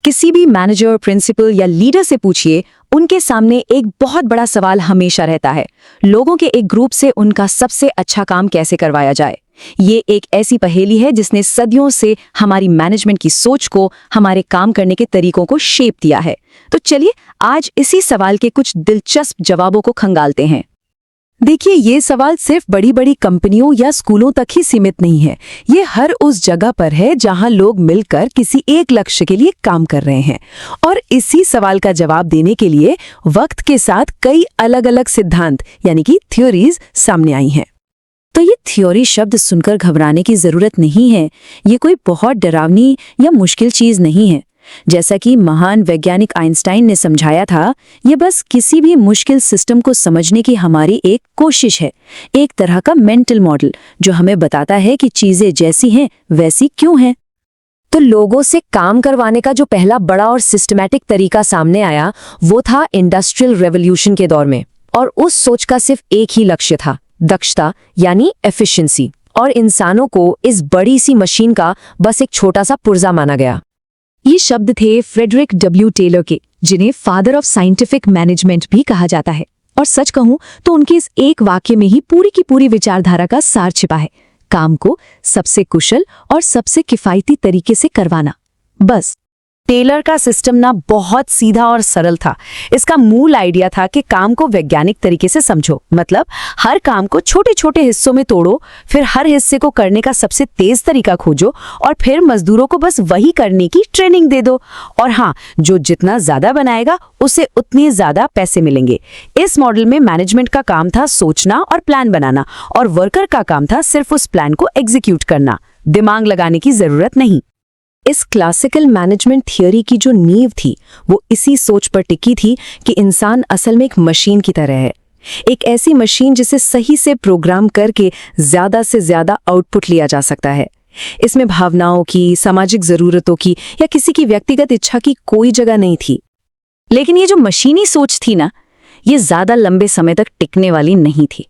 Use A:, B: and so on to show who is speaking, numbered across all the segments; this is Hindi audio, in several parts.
A: किसी भी मैनेजर, प्रिंसिपल या लीडर से पूछिए, उनके सामने एक बहुत बड़ा सवाल हमेशा रहता है, लोगों के एक ग्रुप से उनका सबसे अच्छा काम कैसे करवाया जाए। ये एक ऐसी पहेली है जिसने सदियों से हमारी मैनेजमेंट की सोच को, हमारे काम करने के तरीकों को शेप दिया है। तो चलिए आज इसी सवाल के कुछ दिलचस्प जवाबों को खंगालते हैं। देखिए, ये सवाल सिर्फ बड़ी बड़ी कंपनियों या स्कूलों तक ही सीमित नहीं है। ये हर उस जगह पर है जहां लोग मिलकर किसी एक लक्ष्य के लिए काम कर रहे हैं। और इसी सवाल का जवाब देने के लिए वक्त के साथ कई अलग अलग सिद्धांत यानी कि थ्योरीज सामने आई हैं। तो ये थ्योरी शब्द सुनकर घबराने की जरूरत नहीं है। ये कोई बहुत डरावनी या मुश्किल चीज नहीं है। जैसा कि महान वैज्ञानिक आइंस्टाइन ने समझाया था, ये बस किसी भी मुश्किल सिस्टम को समझने की हमारी एक कोशिश है, एक तरह का मेंटल मॉडल जो हमें बताता है कि चीजें जैसी हैं वैसी क्यों हैं। तो लोगों से काम करवाने का जो पहला बड़ा और सिस्टमैटिक तरीका सामने आया, वो था इंडस्ट्रियल रेवोल्यूशन के दौर में। और उस सोच का सिर्फ एक ही लक्ष्य था, दक्षता यानी एफिशिएंसी। और इंसानों को इस बड़ी सी मशीन का बस एक छोटा सा पुर्जा माना गया। ये शब्द थे फ्रेडरिक डब्ल्यू टेलर के, जिन्हें फादर ऑफ साइंटिफिक मैनेजमेंट भी कहा जाता है। और सच कहूं तो उनके इस एक वाक्य में ही पूरी की पूरी विचारधारा का सार छिपा है, काम को सबसे कुशल और सबसे किफायती तरीके से करवाना। बस टेलर का सिस्टम ना बहुत सीधा और सरल था। इसका मूल आइडिया था कि काम को वैज्ञानिक तरीके से समझो, मतलब हर काम को छोटे छोटे हिस्सों में तोड़ो, फिर हर हिस्से को करने का सबसे तेज तरीका खोजो और फिर मजदूरों को बस वही करने की ट्रेनिंग दे दो। और हाँ, जो जितना ज्यादा बनाएगा उसे उतने ज्यादा पैसे मिलेंगे। इस मॉडल में मैनेजमेंट का काम था सोचना और प्लान बनाना, और वर्कर का काम था सिर्फ उस प्लान को एग्जीक्यूट करना, दिमाग लगाने की जरूरत नहीं। इस क्लासिकल मैनेजमेंट थियोरी की जो नींव थी वो इसी सोच पर टिकी थी कि इंसान असल में एक मशीन की तरह है, एक ऐसी मशीन जिसे सही से प्रोग्राम करके ज्यादा से ज्यादा आउटपुट लिया जा सकता है। इसमें भावनाओं की, सामाजिक जरूरतों की या किसी की व्यक्तिगत इच्छा की कोई जगह नहीं थी। लेकिन ये जो मशीनी सोच थी ना, ये ज्यादा लंबे समय तक टिकने वाली नहीं थी।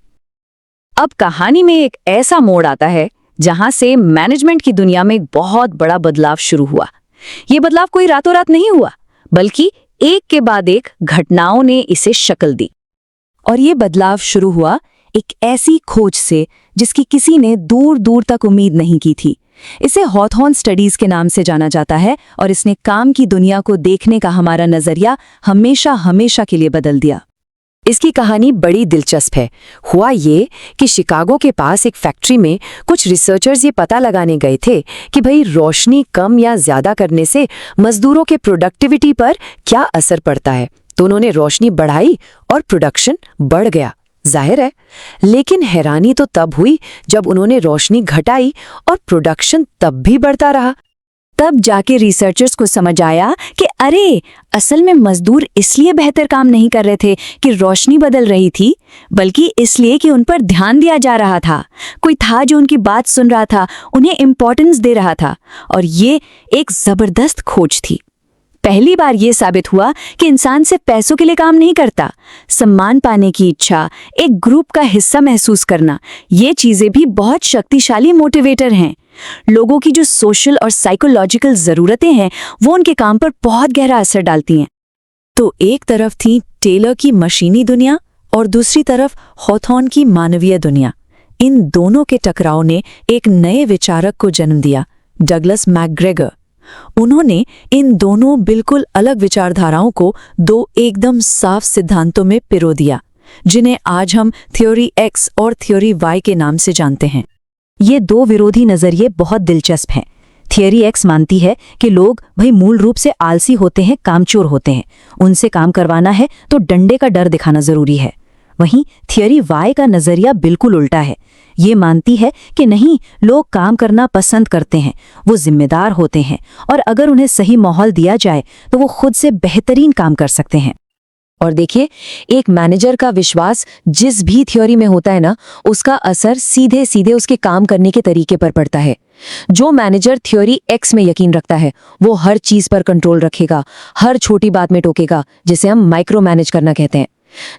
A: अब कहानी में एक ऐसा मोड़ आता है जहां से मैनेजमेंट की दुनिया में एक बहुत बड़ा बदलाव शुरू हुआ। ये बदलाव कोई रातों रात नहीं हुआ, बल्कि एक के बाद एक घटनाओं ने इसे शक्ल दी। और ये बदलाव शुरू हुआ एक ऐसी खोज से जिसकी किसी ने दूर दूर तक उम्मीद नहीं की थी। इसे हॉथॉर्न स्टडीज के नाम से जाना जाता है, और इसने काम की दुनिया को देखने का हमारा नजरिया हमेशा हमेशा के लिए बदल दिया। इसकी कहानी बड़ी दिलचस्प है। हुआ ये कि शिकागो के पास एक फैक्ट्री में कुछ रिसर्चर्स ये पता लगाने गए थे कि भाई रोशनी कम या ज्यादा करने से मजदूरों के प्रोडक्टिविटी पर क्या असर पड़ता है। तो उन्होंने रोशनी बढ़ाई और प्रोडक्शन बढ़ गया, जाहिर है। लेकिन हैरानी तो तब हुई जब उन्होंने रोशनी घटाई और प्रोडक्शन तब भी बढ़ता रहा। तब जाके रिसर्चर्स को समझ आया कि अरे, असल में मजदूर इसलिए बेहतर काम नहीं कर रहे थे कि रोशनी बदल रही थी, बल्कि इसलिए कि उन पर ध्यान दिया जा रहा था। कोई था जो उनकी बात सुन रहा था, उन्हें इम्पोर्टेंस दे रहा था। और ये एक जबरदस्त खोज थी। पहली बार ये साबित हुआ कि इंसान सिर्फ पैसों के लिए काम नहीं करता। सम्मान पाने की इच्छा, एक ग्रुप का हिस्सा महसूस करना, ये चीजें भी बहुत शक्तिशाली मोटिवेटर हैं। लोगों की जो सोशल और साइकोलॉजिकल जरूरतें हैं, वो उनके काम पर बहुत गहरा असर डालती हैं। तो एक तरफ थी टेलर की मशीनी दुनिया और दूसरी तरफ हॉथॉर्न की मानवीय दुनिया। इन दोनों के टकराव ने एक नए विचारक को जन्म दिया, डगलस मैकग्रेगर। उन्होंने इन दोनों बिल्कुल अलग विचारधाराओं को दो एकदम साफ सिद्धांतों में पिरो दिया, जिन्हें आज हम थ्योरी एक्स और थ्योरी वाई के नाम से जानते हैं। ये दो विरोधी नजरिए बहुत दिलचस्प हैं। थियरी एक्स मानती है कि लोग भाई मूल रूप से आलसी होते हैं, कामचोर होते हैं, उनसे काम करवाना है तो डंडे का डर दिखाना जरूरी है। वहीं थियरी वाई का नजरिया बिल्कुल उल्टा है। ये मानती है कि नहीं, लोग काम करना पसंद करते हैं, वो जिम्मेदार होते हैं, और अगर उन्हें सही माहौल दिया जाए तो वो खुद से बेहतरीन काम कर सकते हैं। और देखिए, एक मैनेजर का विश्वास जिस भी थ्योरी में होता है ना, उसका असर सीधे सीधे उसके काम करने के तरीके पर पड़ता है। जो मैनेजर थ्योरी एक्स में यकीन रखता है, वो हर चीज पर कंट्रोल रखेगा, हर छोटी बात में टोकेगा, जिसे हम माइक्रो मैनेज करना कहते हैं।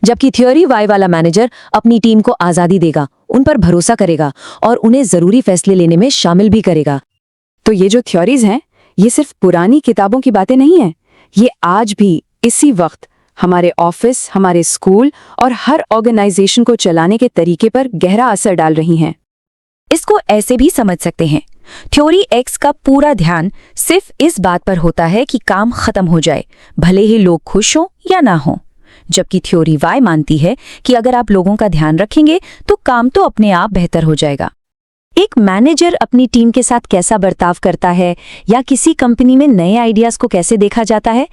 A: जबकि थ्योरी वाई वाला मैनेजर अपनी टीम को आजादी देगा, उन पर भरोसा करेगा और उन्हें जरूरी फैसले लेने में शामिल भी करेगा। तो ये जो थ्योरीज हैं, ये सिर्फ पुरानी किताबों की बातें नहीं हैं, ये आज भी इसी वक्त हमारे ऑफिस, हमारे स्कूल और हर ऑर्गेनाइजेशन को चलाने के तरीके पर गहरा असर डाल रही हैं।
B: इसको ऐसे भी समझ सकते हैं, थ्योरी एक्स का पूरा ध्यान सिर्फ इस बात पर होता है कि काम खत्म हो जाए, भले ही लोग खुश हों या ना हों, जबकि थ्योरी वाई मानती है कि अगर आप लोगों का ध्यान रखेंगे तो काम तो अपने आप बेहतर हो जाएगा। एक मैनेजर अपनी टीम के साथ कैसा बर्ताव करता है या किसी कंपनी में नए आइडियाज को कैसे देखा जाता है,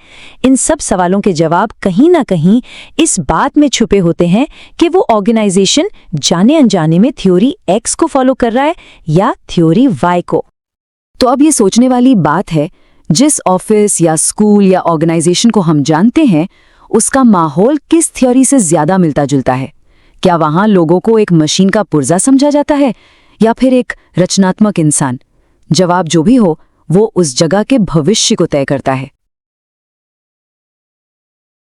B: इन सब सवालों के जवाब कहीं ना कहीं इस बात में छुपे होते हैं कि वो ऑर्गेनाइजेशन जाने अनजाने में थ्योरी एक्स को फॉलो कर रहा है या थ्योरी वाई को।
A: तो अब ये सोचने वाली बात है, जिस ऑफिस या स्कूल या ऑर्गेनाइजेशन को हम जानते हैं, उसका माहौल किस थ्योरी से ज्यादा मिलता जुलता है? क्या वहां लोगों को एक मशीन का पुर्जा समझा जाता है या फिर एक रचनात्मक इंसान? जवाब जो भी हो, वो उस जगह के भविष्य को तय करता है।